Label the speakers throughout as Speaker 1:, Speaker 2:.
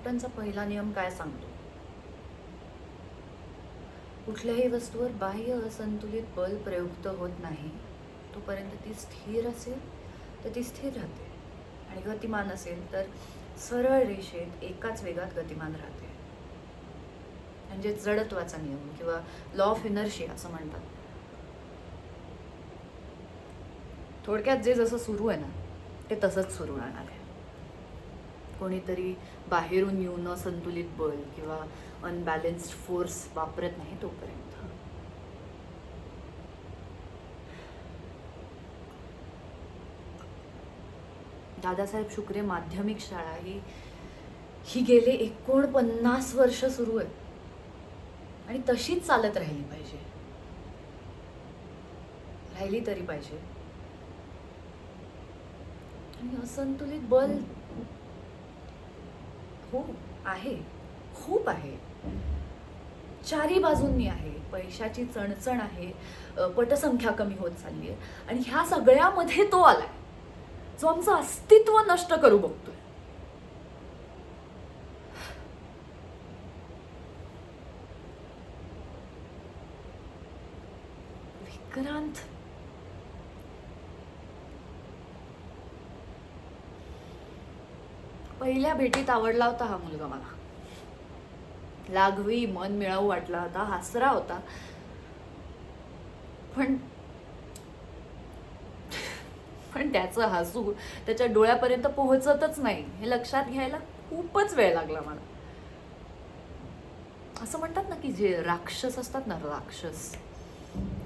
Speaker 1: न्यूटनचा पहिला नियम काय सांगतो? कुठल्याही वस्तूवर बाह्य असंतुलित बल प्रयुक्त होत नाही तोपर्यंत ती स्थिर असेल तर ती स्थिर राहते आणि गतिमान असेल तर सरळ रेषेत एकाच वेगात गतिमान राहते. म्हणजे जडत्वाचा नियम किंवा लॉ ऑफ इनर्शिया असं म्हणतात. थोडक्यात जे जसं सुरू आहे ना ते तसंच सुरू राहणार आहे. कोणीतरी बाहेरून येऊन संतुलित बल किंवा अनबॅलेन्स्ड फोर्स वापरत नाही तोपर्यंत. दादासाहेब शुक्रे माध्यमिक शाळा ही गेले 49 वर्ष सुरू आहे आणि तशीच चालत राहिली तरी पाहिजे. आणि असंतुलित बल हो आहे, खूप आहे, चारी बाजूंनी आहे. पैशाची चणचण आहे, पटसंख्या कमी होत चालली आहे आणि ह्या सगळ्यामध्ये तो आलाय जो आमचं अस्तित्व नष्ट करू बघतोय. विक्रांत पहिल्या भेटीत आवडला होता हा मुलगा मला. लागवी मन मिळावू वाटला होता, हसरा होता, पण त्याचं हसू त्याच्या डोळ्यापर्यंत पोहोचतच नाही हे लक्षात घ्यायला खूपच वेळ लागला मला. असं म्हणतात ना की जे राक्षस असतात ना, राक्षस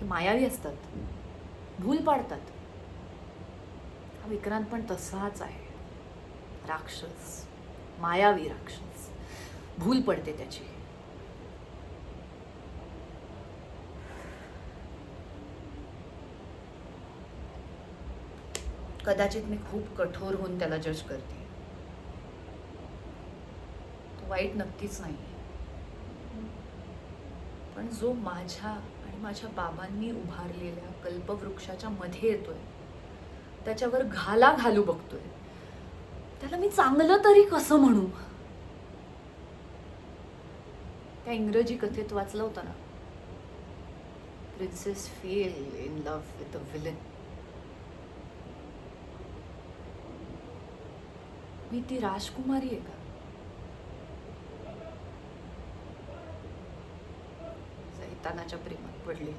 Speaker 1: मायावी असतात, भूल पाडतात. हा विक्रांत पण तसाच आहे. राक्षस, मायावी राक्षस, भूल पडते त्याची. कदाचित मी खूप कठोर होऊन त्याला जज करते. तो वाईट नक्कीच नाही, पण जो माझ्या आणि माझ्या बाबांनी उभारलेल्या कल्पवृक्षाच्या मध्ये येतोय, त्याच्यावर घाला घालू बघतोय, त्याला मी चांगलं तरी कसं म्हणू? त्या इंग्रजी कथेत वाचलं होतं ना, princess fell in love with a villain. मी ती राजकुमारी आहे का? सैतानाच्या प्रेमात पडली.